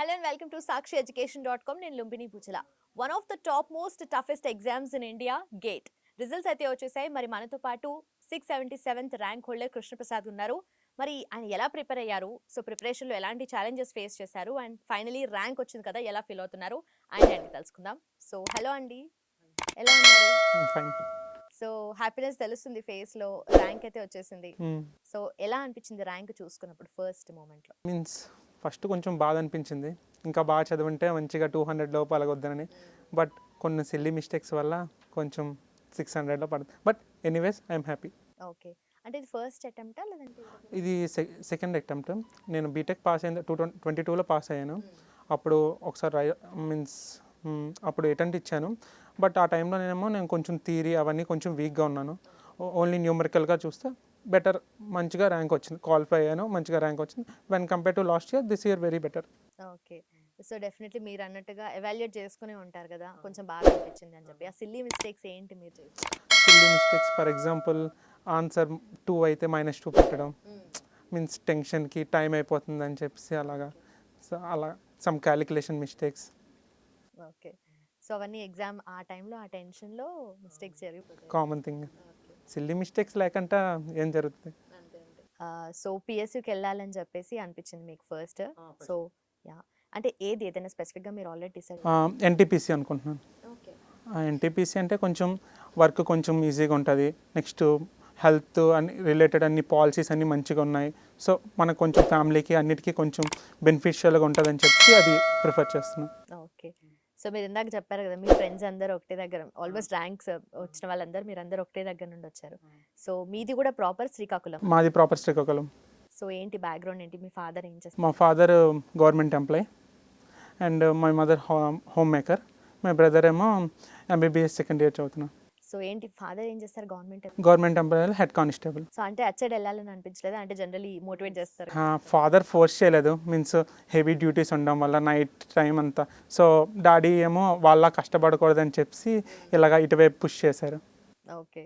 Hello and welcome to sakshieducation.com. నేను Lumbini Puchala. One of the top most toughest exams in India GATE results అయితే వచ్చేసాయి. మరి మనతో పాటు 677th ర్యాంక్ హోల్డర్ కృష్ణప్రసాద్ ఉన్నారు. మరి ఆయన ఎలా ప్రిపేర్ అయ్యారు, సో ప్రిపరేషన్లో ఎలాంటి ఛాలెంజెస్ ఫేస్ చేశారు అండ్ ఫైనలీ ర్యాంక్ వచ్చింది కదా, ఎలా ఫీల్ అవుతున్నారు ఆయన అడిగి తెలుసుకుందాం. సో హలో అండి, ఎలా ఉన్నారు? సో హ్యాపీనెస్ తెలుస్తుంది ఫేస్ లో, ర్యాంక్ అయితే వచ్చేసింది. సో ఎలా అనిపించింది ర్యాంక్ చూసుకున్నప్పుడు ఫస్ట్ మూమెంట్ లో? మీన్స్ ఫస్ట్ కొంచెం బాధ అనిపించింది, ఇంకా బాగా చదువుంటే మంచిగా 200 లోపు అలాగొద్దని. బట్ కొన్ని సిల్లీ మిస్టేక్స్ వల్ల కొంచెం 600లో పడుతుంది. But anyways I'm happy. Okay, అంటే ఇది ఫస్ట్ అటెంప్టా లేదంటే ఇది సెకండ్ అటెంప్ట్. నేను బీటెక్ పాస్ అయింది 2022లో పాస్ అయ్యాను. అప్పుడు ఒకసారి మీన్స్ అప్పుడు అటెంప్ట్ ఇచ్చాను. బట్ ఆ టైంలో నేను కొంచెం థియరీ అవన్నీ కొంచెం వీక్గా ఉన్నాను. ఓన్లీ న్యూమరికల్గా చూస్తే బెటర్, మంచిగా ర్యాంక్ వచ్చింది, క్వాలిఫై అయ్యాను, మంచిగా ర్యాంక్ వచ్చింది. When compare to last year, this year very better. Okay, so definitely మీరు అన్నట్టుగా ఎవాల్యుయేట్ చేసుకునే ఉంటారు కదా, కొంచెం బాగా అనిపించింది అని చెప్పి. ఆ సిల్లీ మిస్టేక్స్ ఏంటి మీరు చేస్తారు? Silly mistakes for example answer 2 అయితే -2 పెట్టడం, మీన్స్ టెన్షన్కి టైం అయిపోతుంది అని చెప్పేసి అలాగా. సో అలా some calculation mistakes. Okay, so అవన్నీ ఎగ్జామ్ ఆ టైంలో ఆ టెన్షన్లో మిస్టేక్స్ జరిగిపోతాయి, కామన్ థింగ్. సిల్లీ మిస్టేక్స్ లేకుండా ఏం జరుగుతుంది? సో పిఎస్యూకి వెళ్ళాలని చెప్పేసి అనిపించింది మీకు ఫస్ట్. సో యా, అంటే ఏదైనా స్పెసిఫిక్గా మీరు ఆల్రెడీ డిసైడ్? ఎన్టీపీసీ అనుకుంటున్నాను. ఓకే, ఎన్టీపీసీ అంటే కొంచెం వర్క్ కొంచెం ఈజీగా ఉంటుంది. నెక్స్ట్ హెల్త్ అన్ని రిలేటెడ్ అన్ని పాలసీస్ అన్నీ మంచిగా ఉన్నాయి. సో మనకు కొంచెం ఫ్యామిలీకి అన్నిటికీ కొంచెం బెనిఫిషియల్గా ఉంటుందని చెప్పి అది ప్రిఫర్ చేస్తున్నాను. ఓకే, సో మీరు ఇందాక చెప్పారు కదా మీ ఫ్రెండ్స్ అందరూ ఒకటే దగ్గర, ఆల్మోస్ట్ ర్యాంక్స్ వచ్చిన వాళ్ళందరూ మీరందరూ ఒకటే దగ్గర నుండి వచ్చారు. సో మీది కూడా ప్రాపర్ శ్రీకాకుళం? మాది ప్రాపర్ శ్రీకాకుళం. సో ఏంటి బ్యాక్గ్రౌండ్ ఏంటి, మీ ఫాదర్ ఏం చేస్తారు? మా father government employee and my mother home maker. My brother ఏమో ఎంబీబీఎస్ సెకండ్ ఇయర్ చదువుతున్నాను. సో ఏంటి ఫాదర్ ఏం చేస్తారు? Government employee, head constable. So అంటే అటు సైడ్ వెళ్ళాలని అనిపించలేదు? అంటే జనరల్లీ మోటివేట్ చేస్తారు. ఫాదర్ ఫోర్స్ చేయలేదు, మీన్స్ హెవీ డ్యూటీస్ ఉండడం వల్ల నైట్ టైం అంతా. సో డాడీ ఏమో వాళ్ళ కష్టపడకూడదని చెప్పి ఇలాగ ఇటువైపు పుష్ చేశారు. ఓకే,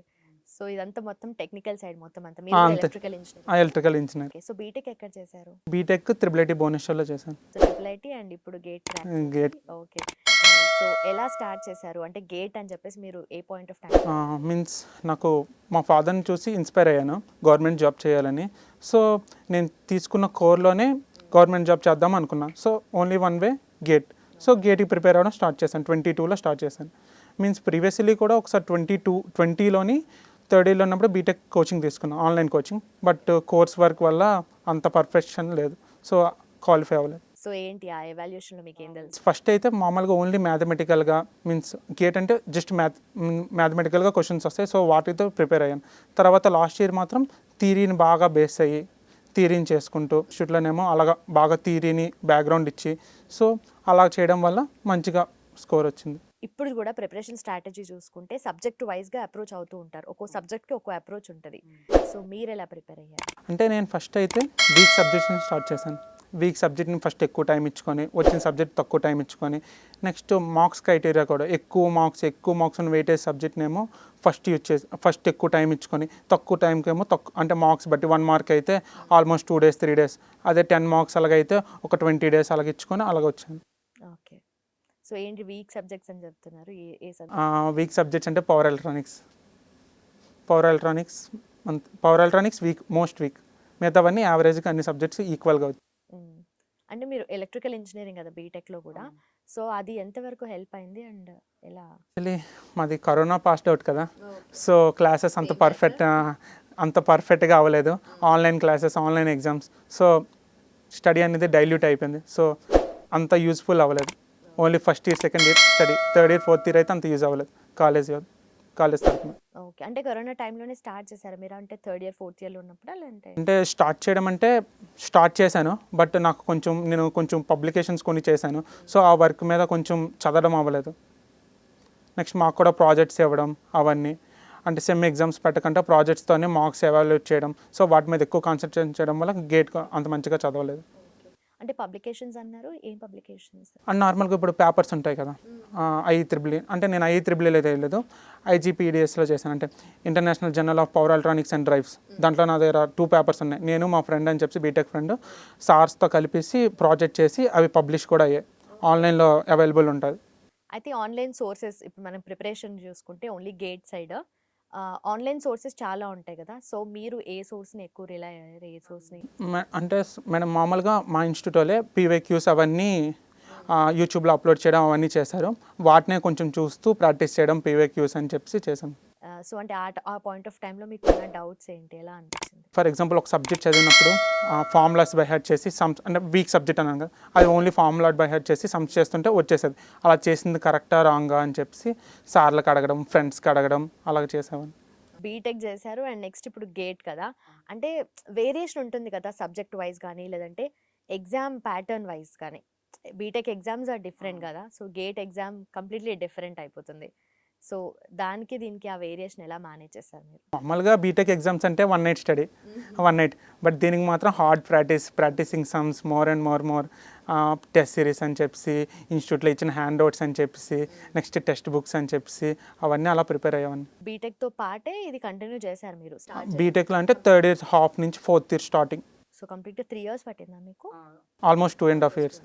సో ఇదంతా మొత్తం టెక్నికల్ సైడ్ మొత్తం అంతా మీరు electrical engineer? Electrical engineer. Okay, so BTech ఎక్కడ చేశారు? బీటెక్ త్రిబుల్ భువనేశ్వర్లో చేశాను. సో ట్రిపుల్ ఐటీ అండ్ ఇప్పుడు గేట్. గేట్. ఓకే, సో ఎలా స్టార్ట్ చేశారు? అంటే గేట్ అని చెప్పేసి మీరు ఏ పాయింట్ ఆఫ్ టైం? మీన్స్ నాకు మా ఫాదర్ని చూసి ఇన్స్పైర్ అయ్యాను గవర్నమెంట్ జాబ్ చేయాలని. సో నేను తీసుకున్న కోర్లోనే గవర్నమెంట్ జాబ్ చేద్దాం అనుకున్నా. So only one way GATE. So గేట్కి ప్రిపేర్ అవ్వడం స్టార్ట్ చేశాను, 22లో స్టార్ట్ చేశాను. మీన్స్ ప్రీవియస్లీ కూడా ఒకసారి 2020లోని థర్డ్ ఇయర్లో ఉన్నప్పుడు బీటెక్ కోచింగ్ తీసుకున్నాను, online coaching. But course work వల్ల అంత పర్ఫెక్షన్ లేదు, సో క్వాలిఫై అవ్వలేదు. సో ఏంటి ఆ ఎవాల్యుయేషన్లో మీకు ఏం తెలుసు? ఫస్ట్ అయితే మామూలుగా ఓన్లీ మ్యాథమెటికల్గా, మీన్స్ గేట్ అంటే జస్ట్ మ్యాథమెటికల్గా క్వశ్చన్స్ వస్తాయి. సో వాటితో ప్రిపేర్ అయ్యాను. తర్వాత లాస్ట్ ఇయర్ మాత్రం థియరీని బాగా బేస్ అయ్యి థియరీని చేసుకుంటూ షూట్లోనేమో అలాగా బాగా థియరీని బ్యాక్గ్రౌండ్ ఇచ్చి, సో అలా చేయడం వల్ల మంచిగా స్కోర్ వచ్చింది. ఇప్పుడు కూడా ప్రిపరేషన్ స్ట్రాటజీ చూసుకుంటే సబ్జెక్ట్ వైజ్గా అప్రోచ్ అవుతూ ఉంటారు, ఒక్కో సబ్జెక్ట్కి ఒక్కో అప్రోచ్ ఉంటుంది. సో మీరు ఎలా ప్రిపేర్ అయ్యారు? అంటే నేను ఫస్ట్ అయితే వీక్ సబ్జెక్ట్ని స్టార్ట్ చేశాను. వీక్ సబ్జెక్ట్ని ఫస్ట్ ఎక్కువ టైం ఇచ్చుకొని, వచ్చిన సబ్జెక్ట్ తక్కువ టైం ఇచ్చుకొని, నెక్స్ట్ మార్క్స్ క్రైటీరియా కూడా ఎక్కువ మార్క్స్ ఉన్న వెయిటేజ్ సబ్జెక్ట్నేమో ఫస్ట్ ఎక్కువ టైం ఇచ్చుకొని, తక్కువ టైంకేమో అంటే మార్క్స్ బట్టి 1 మార్క్ అయితే ఆల్మోస్ట్ 2 days 3 days, అదే 10 మార్క్స్ అలాగైతే ఒక 20 days అలాగ ఇచ్చుకొని అలాగ వచ్చాను. ఓకే, సో ఏంటి వీక్ సబ్జెక్ట్స్ అని చెప్తున్నారు? వీక్ సబ్జెక్ట్స్ అంటే power electronics week, most week. మిగతావన్నీ యావరేజ్గా అన్ని సబ్జెక్ట్స్ ఈక్వల్గా వచ్చాయి. అంటే మీరు ఎలక్ట్రికల్ ఇంజనీరింగ్ కదా బీటెక్లో కూడా, సో అది ఎంతవరకు హెల్ప్ అయింది అండ్ ఎలా? యాక్చువల్లీ మాది కరోనా పాస్డ్ అవుట్ కదా, సో క్లాసెస్ అంత పర్ఫెక్ట్గా అవ్వలేదు. Online classes, online exams, so study అనేది డైల్యూట్ అయిపోయింది. సో అంత యూస్ఫుల్ అవ్వలేదు. Only first year, second year study, third year, fourth year అయితే అంత యూజ్ అవ్వలేదు కాలేజ్ తరఫున. ఓకే, అంటే కరోనా టైంలోనే స్టార్ట్ చేశారు మీరు? అంటే థర్డ్ ఇయర్, ఫోర్త్ ఇయర్లో ఉన్నప్పుడు అంటే స్టార్ట్ చేశాను. బట్ నాకు నేను కొంచెం పబ్లికేషన్స్ కొన్ని చేశాను. సో ఆ వర్క్ మీద కొంచెం చదవడం అవ్వలేదు. నెక్స్ట్ మాకు కూడా ప్రాజెక్ట్స్ ఇవ్వడం అవన్నీ, అంటే సెమ్ ఎగ్జామ్స్ పెట్టకుండా ప్రాజెక్ట్స్తోనే మార్క్స్ ఎవాల్యుయేట్ చేయడం. సో వాటి మీద ఎక్కువ కాన్సన్ట్రేట్ చేయడం వల్ల గేట్ అంత మంచిగా చదవలేదు. అంటే పబ్లికేషన్స్ అన్నారు, ఏం పబ్లికేషన్స్? అండ్ నార్మల్గా ఇప్పుడు పేపర్స్ ఉంటాయి కదా, IEEE అంటే నేను IEEE అయితే లేదు, IGPDSలో చేశాను. అంటే international journal of power electronics and drives. దాంట్లో నా దగ్గర 2 పేపర్స్ ఉన్నాయి. నేను మా ఫ్రెండ్ అని చెప్పి బీటెక్ ఫ్రెండ్ సార్స్తో కలిపేసి ప్రాజెక్ట్ చేసి అవి పబ్లిష్ కూడా అయ్యాయి. ఆన్లైన్లో అవైలబుల్ ఉంటుంది. అయితే ఆన్లైన్ సోర్సెస్ ఇప్పుడు మనం ప్రిపరేషన్ చూసుకుంటే only gate side online sources చాలా ఉంటాయి కదా. సో మీరు ఏ సోర్స్ని ఎక్కువ రిలై అయ్యారు, ఏ సోర్స్ని? అంటే మేడం మామూలుగా మా ఇన్స్టిట్యూట్ వాళ్ళే PYQs అవన్నీ యూట్యూబ్లో అప్లోడ్ చేయడం అవన్నీ చేశారు. వాటినే కొంచెం చూస్తూ ప్రాక్టీస్ చేయడం PYQs అని చెప్పి చేశాం. సో అంటే ఆ పాయింట్ ఆఫ్ టైంలో మీకు ఉన్న డౌట్స్ ఏంటి, ఎలా అనిపించింది? ఫర్ ఎగ్జాంపుల్ ఒక సబ్జెక్ట్ చదివినప్పుడు ఫార్ములాస్ బై హెడ్ చేసి సమ్స్, అంటే వీక్ సబ్జెక్ట్ అన్నాను కదా, అది ఓన్లీ ఫార్ములా బై హెడ్ చేసి సమ్స్ చేస్తుంటే వచ్చేసేది. అలా చేసింది కరెక్టా రాంగా అని చెప్పి సార్లకు అడగడం, ఫ్రెండ్స్కి అడగడం అలా చేసేవాడిని. బీటెక్ చేశారు అండ్ నెక్స్ట్ ఇప్పుడు గేట్ కదా, అంటే వేరియేషన్ ఉంటుంది కదా సబ్జెక్ట్ వైజ్ కానీ లేదంటే ఎగ్జామ్ ప్యాటర్న్ వైజ్ కానీ. బీటెక్ ఎగ్జామ్స్ ఆర్ డిఫరెంట్ కదా, so gate exam completely different అయిపోతుంది. సో దానికి దీనికి ఆ వేరియేషన్ ఎలా మేనేజ్ చేస్తారు మీరు? మామూలుగా బీటెక్ ఎగ్జామ్స్ అంటే 1 నైట్ స్టడీ, 1 నైట్. బట్ దీనికి మాత్రం hard practicing sums more and more test series అని చెప్పి, ఇన్స్టిట్యూట్లో ఇచ్చిన హ్యాండ్ అవుట్స్ అని చెప్పి, నెక్స్ట్ టెక్స్ట్ బుక్స్ అని చెప్పి అవన్నీ అలా ప్రిపేర్ అయ్యామని. బీటెక్తో పాటే ఇది కంటిన్యూ చేశారు మీరు? బీటెక్లో అంటే 3rd ఇయర్ హాఫ్ నుంచి 4th ఇయర్ స్టార్టింగ్. సో కంప్లీట్గా 3 years పట్టిందా మీకు? Almost 2.5 years.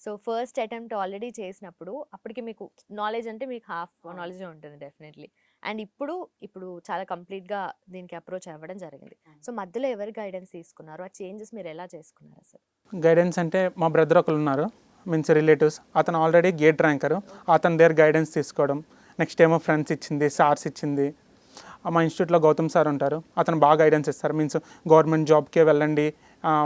So first attempt already చేసినప్పుడు అప్పటికి మీకు నాలెడ్జ్ అంటే మీకు హాఫ్ నాలెడ్జ్ ఉంటుంది డెఫినెట్లీ. అండ్ ఇప్పుడు చాలా కంప్లీట్గా దీనికి అప్రోచ్ అవ్వడం జరిగింది. సో మధ్యలో ఎవరి గైడెన్స్ తీసుకున్నారు, ఆ చేంజెస్ మీరు ఎలా చేసుకున్నారు అసలు? గైడెన్స్ అంటే మా బ్రదర్ ఒకరు ఉన్నారు, మీన్స్ రిలేటివ్స్. అతను ఆల్రెడీ గేట్ ర్యాంకరు, అతని దగ్గర గైడెన్స్ తీసుకోవడం. నెక్స్ట్ ఏమో ఫ్రెండ్స్ ఇచ్చింది, సార్స్ ఇచ్చింది. మా ఇన్స్టిట్యూట్లో గౌతమ్ సార్ ఉంటారు, అతను బాగా గైడెన్స్ ఇస్తారు. మీన్స్ గవర్నమెంట్ జాబ్కే వెళ్ళండి,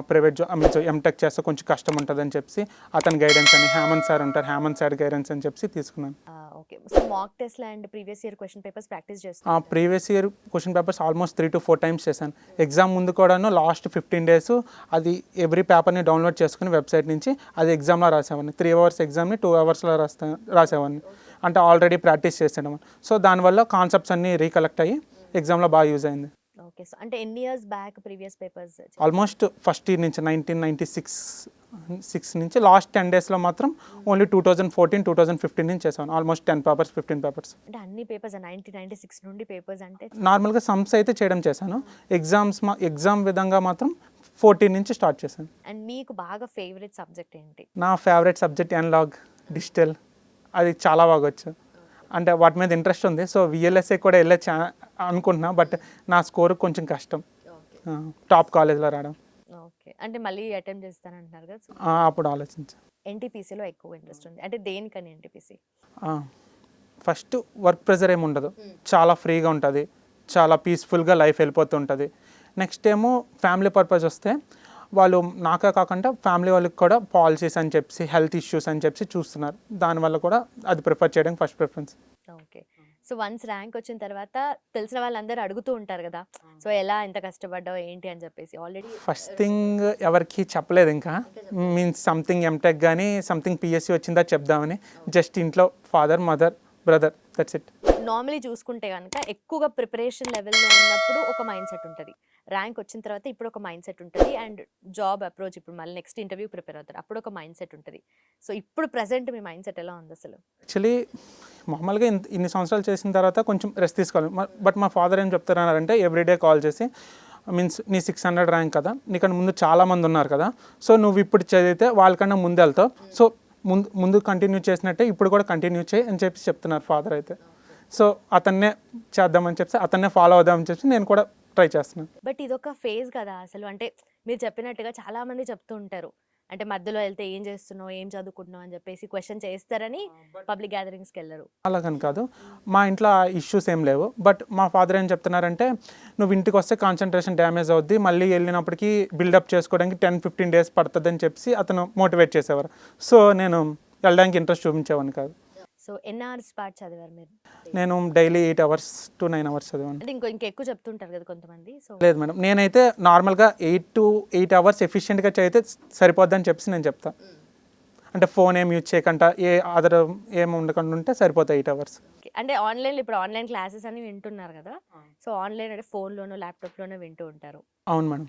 ప్రైవేట్ జాబ్ మీన్స్ ఎంటెక్ చేస్తే కొంచెం కష్టం ఉంటుంది అని చెప్పి అతని గైడెన్స్ అని. హేమంత్ సార్ ఉంటారు, హేమంత్ సార్ గైడెన్స్ అని చెప్పి తీసుకున్నాను. Okay. So mock test and previous year question papers practice చేస్తాను. Previous year question papers almost 3 to 4 times చేశాను. ఎగ్జామ్ ముందు కూడాను లాస్ట్ 15 days అది ఎవ్రీ పేపర్ని డౌన్లోడ్ చేసుకుని వెబ్సైట్ నుంచి అది ఎగ్జామ్లో రాసేవాడిని. 3 hours ఎగ్జామ్ని 2 hours రాసేవాడిని. అంటే ఆల్రెడీ ప్రాక్టీస్ చేసేయడం. సో దానివల్ల కాన్సెప్ట్స్ అన్నీ రీకలెక్ట్ అయ్యి ఎగ్జామ్లో బాగా యూజ్ అయింది. ఓకే. సో అంటే ఎన్ని years back previous papers? Almost first year నుంచి 1996 నుంచి లాస్ట్ 10 daysలో మాత్రం ఓన్లీ 2014, 2015 నుంచి చేసాను. Almost 10 papers, 15 papers. అంటే అన్ని పేపర్స్ 1996 నుండి పేపర్స్ అంటే? నార్మల్గా సమ్స్ అయితే చేయడం చేశాను. ఎగ్జామ్ విధంగా మాత్రం 14 నుంచి స్టార్ట్ చేశాను. అండ్ మీకు బాగా ఫేవరెట్ సబ్జెక్ట్ ఏంటి? నా ఫేవరెట్ సబ్జెక్ట్ అనలాగ్, డిజిటల్. అది చాలా బాగా వచ్చు. అంటే వాటి మీద ఇంట్రెస్ట్ ఉంది. సో VLSA కూడా వెళ్ళొచ్చు అనుకుంటున్నా, బట్ నా స్కోర్ కొంచెం కష్టం టాప్ కాలేజ్లో రావడం. ఓకే. అంటే మళ్ళీ అటెంప్ట్ చేస్తానంటున్నారు కదా, అప్పుడు ఆలోచించా. NTPCలో ఎక్కువ ఇంట్రెస్ట్ ఉంది అంటే దేనికని? NTPC ఫస్ట్ వర్క్ ప్రెజర్ ఏమి ఉండదు, చాలా ఫ్రీగా ఉంటుంది, చాలా పీస్ఫుల్గా లైఫ్ వెళ్ళిపోతుంటుంది. నెక్స్ట్ ఏమో ఫ్యామిలీ పర్పస్ వస్తే వాళ్ళు నాకే కాకుండా ఫ్యామిలీ వాళ్ళకి కూడా పాలసీస్ అని చెప్పి, హెల్త్ ఇష్యూస్ అని చెప్పి చూస్తున్నారు. దానివల్ల కూడా అది ప్రిఫర్ చేయడానికి first preference. Okay. So once rank వచ్చిన తర్వాత తెలిసిన వాళ్ళందరూ అడుగుతూ ఉంటారు కదా, సో ఎలా ఎంత కష్టపడ్డావు ఏంటి అని చెప్పేసి. ఆల్రెడీ ఫస్ట్ థింగ్ ఎవరికి చెప్పలేదు ఇంకా, మీన్స్ సంథింగ్ ఎంటెక్ కానీ సంథింగ్ PSC వచ్చిందా చెప్దామని. జస్ట్ ఇంట్లో father, mother, brother, that's it. Normally చూసుకుంటే కనుక ఎక్కువగా ప్రిపరేషన్ లెవెల్లో ఉన్నప్పుడు ఒక మైండ్ సెట్ ఉంటుంది, ర్యాంక్ వచ్చిన తర్వాత ఇప్పుడు ఒక మైండ్ సెట్ ఉంటుంది, అండ్ జాబ్ అప్రోచ్ ఇప్పుడు మళ్ళీ నెక్స్ట్ ఇంటర్వ్యూ ప్రిపేర్ అవుతారు అప్పుడు ఒక మైండ్ సెట్ ఉంటుంది. సో ఇప్పుడు ప్రెసెంట్ మీ మైండ్ సెట్ ఎలా ఉంది అసలు? యాక్చువల్లీ మామూలుగా ఇన్ని సంవత్సరాలు చేసిన తర్వాత కొంచెం రెస్ట్ తీసుకోవాలి. బట్ మా ఫాదర్ ఏం చెప్తున్నారంటే ఎవ్రీడే కాల్ చేసి, మీన్స్ నీ 600 ర్యాంక్ కదా, నీకన్నా ముందు చాలామంది ఉన్నారు కదా, సో నువ్వు ఇప్పుడు చదివితే వాళ్ళకన్నా ముందు వెళ్తావు, సో ముందు కంటిన్యూ చేసినట్టే ఇప్పుడు కూడా కంటిన్యూ చేయి అని చెప్పి చెప్తున్నారు ఫాదర్ అయితే. సో అతన్నే చేద్దామని చెప్పి అతన్నే ఫాలో అవుదామని చెప్పి నేను కూడా ట్రై చేస్తున్నాను. బట్ ఇదొక ఫేజ్ కదా అసలు, అంటే మీరు చెప్పినట్టుగా చాలా మంది చెప్తూ ఉంటారు, అంటే మధ్యలో వెళ్తే ఏం చేస్తున్నావు, ఏం చదువుకుంటున్నావు అని చెప్పేసి క్వశ్చన్ చేస్తారని పబ్లిక్ గ్యాదరింగ్స్కి వెళ్ళరు. అలాగని కాదు, మా ఇంట్లో ఇష్యూస్ ఏం లేవు. బట్ మా ఫాదర్ ఏం చెప్తున్నారంటే, నువ్వు ఇంటికి వస్తే కాన్సన్ట్రేషన్ డ్యామేజ్ అవుద్ది, మళ్ళీ వెళ్ళినప్పటికీ బిల్డప్ చేసుకోవడానికి 10-15 days పడుతుంది అని చెప్పి అతను మోటివేట్ చేసేవారు. సో నేను వెళ్ళడానికి ఇంట్రెస్ట్ చూపించేవాడిని కాదు. సో ఎన్ని అవర్స్ పాటు చదివారు మీరు? నేను డైలీ 8 hours to 9 hours చదివాను. అంటే ఇంకెక్కువ చెప్తుంటారు కదా కొంతమంది. సో లేదు మేడం, నేనైతే నార్మల్గా 8 to 8 hours ఎఫిషియెంట్గా చదివితే సరిపోద్దని చెప్పి నేను చెప్తాను. అంటే ఫోన్ ఏం యూజ్ చేయకుండా అదర్ ఏం ఉండకుండా ఉంటే సరిపోతాయి 8 hours. అంటే ఆన్లైన్ ఇప్పుడు ఆన్లైన్ క్లాసెస్ అని వింటున్నారు కదా, సో ఆన్లైన్ అంటే ఫోన్లోనో ల్యాప్టాప్లోనో వింటూ ఉంటారు. అవును మేడం,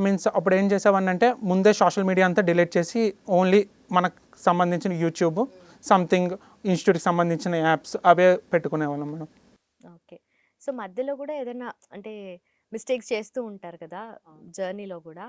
మీన్స్ అప్పుడు ఏం చేసేవాడిని ముందే సోషల్ మీడియా అంతా డిలీట్ చేసి ఓన్లీ మనకు సంబంధించిన యూట్యూబ్ సంథింగ్ ఇన్స్టిట్యూట్కి సంబంధించిన యాప్స్ అవే పెట్టుకునేవాళ్ళం మేడం. ఓకే. సో మధ్యలో కూడా ఏదైనా అంటే మిస్టేక్స్ చేస్తూ ఉంటారు కదా జర్నీలో కూడా.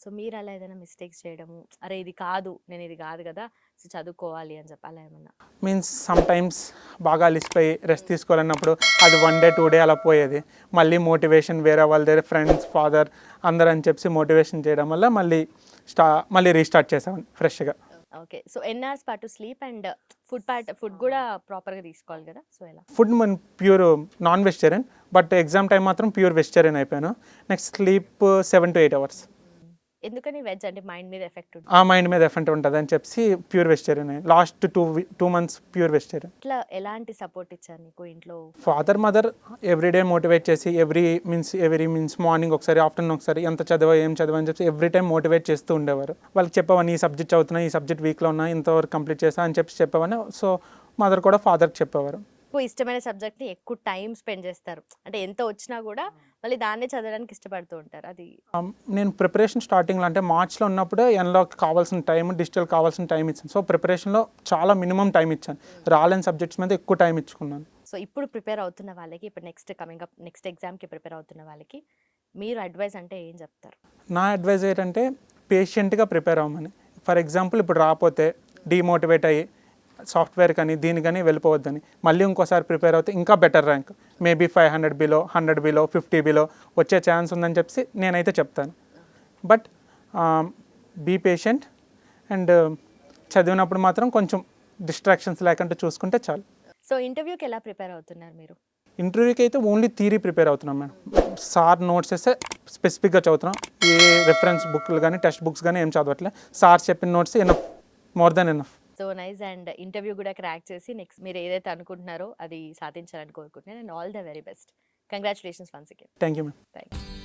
సో మీరు అలా ఏదైనా మిస్టేక్స్ చేయడము, అరే ఇది కాదు, నేను ఇది కాదు కదా, సో చదువుకోవాలి అని చెప్పి అలా ఏమన్నా? మీన్స్ సమ్ టైమ్స్ బాగా అలిసిపోయి రెస్ట్ తీసుకోవాలన్నప్పుడు అది 1 డే 2 డే అలా పోయేది. మళ్ళీ మోటివేషన్ వేరే వాళ్ళ దగ్గర ఫ్రెండ్స్ ఫాదర్ అందరూ అని చెప్పి మోటివేషన్ చేయడం వల్ల మళ్ళీ రీస్టార్ట్ చేసామని ఫ్రెష్గా. ఓకే. సో ఎన్ని అవర్స్ పాటు స్లీప్ అండ్ ఫుడ్ కూడా ప్రాపర్గా తీసుకోవాలి కదా, సో ఎలా? ఫుడ్ మన pure non vegetarian, but exam time మాత్రం ప్యూర్ వెజిటేరియన్ అయిపోయాను. Next sleep 7 to 8 hours. ఎందుకని వెజ్ అంటే మైండ్ మీద ఎఫెక్ట్ ఉంటుంది? ఆ మైండ్ మీద ఎఫెక్ట్ ఉంటుంది అని చెప్పి pure vegetarian last 2 months pure vegetarian. ఇట్లా ఎలాంటి సపోర్ట్ ఇచ్చారు నీకు ఇంట్లో? ఫాదర్ మదర్ ఎవ్రీడే మోటివేట్ చేసి ఎవ్రీ మీన్స్ మార్నింగ్ ఒకసారి ఆఫ్టర్నూన్ ఒకసారి ఎంత చదివా ఏం చదివా అని చెప్పి ఎవ్రీ టైం మోటివేట్ చేస్తూ ఉండేవారు. వాళ్ళకి చెప్పేవాడిని ఈ సబ్జెక్ట్ చదువుతున్నా, ఈ సబ్జెక్ట్ వీక్లో ఉన్నా, ఇంతవరకు కంప్లీట్ చేసా అని చెప్పి చెప్పేవాడిని. సో మదర్ కూడా ఫాదర్కి చెప్పేవారు. ఎక్కువ ఇష్టమైన సబ్జెక్ట్ని ఎక్కువ టైం స్పెండ్ చేస్తారు, అంటే ఎంత వచ్చినా కూడా మళ్ళీ దాన్నే చదవడానికి ఇష్టపడుతూ ఉంటారు. అది నేను ప్రిపరేషన్ స్టార్టింగ్లో అంటే మార్చ్లో ఉన్నప్పుడు ఎన్లాక్ కావాల్సిన టైం, డిజిటల్ కావాల్సిన టైం ఇచ్చాను. సో ప్రిపరేషన్లో చాలా మినిమం టైం ఇచ్చాను, రాలేని సబ్జెక్ట్స్ మీద ఎక్కువ టైం ఇచ్చుకున్నాను. సో ఇప్పుడు ప్రిపేర్ అవుతున్న వాళ్ళకి, ఇప్పుడు నెక్స్ట్ ఎగ్జామ్కి ప్రిపేర్ అవుతున్న వాళ్ళకి మీరు అడ్వైస్ అంటే ఏం చెప్తారు? నా అడ్వైజ్ ఏంటంటే పేషెంట్గా ప్రిపేర్ అవ్వమని. ఫర్ ఎగ్జాంపుల్ ఇప్పుడు రాకపోతే డీమోటివేట్ అయ్యి సాఫ్ట్వేర్ కానీ దీనికని వెళ్ళిపోవద్దని, మళ్ళీ ఇంకోసారి ప్రిపేర్ అవుతే ఇంకా better rank, maybe 500 below, 100 below, 50 below వచ్చే ఛాన్స్ ఉందని చెప్పి నేనైతే చెప్తాను. బట్ బీ పేషెంట్ అండ్ చదివినప్పుడు మాత్రం కొంచెం డిస్ట్రాక్షన్స్ లేకుండా చూసుకుంటే చాలు. సో ఇంటర్వ్యూకి ఎలా ప్రిపేర్ అవుతున్నారు మీరు? ఇంటర్వ్యూకి అయితే ఓన్లీ థియరీ ప్రిపేర్ అవుతున్నాం మేడం. సార్ నోట్స్ వేస్తే స్పెసిఫిక్గా చదువుతున్నాం. ఏ రెఫరెన్స్ బుక్లు కానీ టెక్స్ట్ బుక్స్ కానీ ఏం చదవట్లేదు. సార్ చెప్పిన notes enough, more than enough. So nice. And interview కూడా క్రాక్ చేసి నెక్స్ట్ మీరు ఏదైతే అనుకుంటున్నారో అది సాధించాలని కోరుకుంటున్నాను. And all the very best. Congratulations once again. Thank you ma'am. Thank you.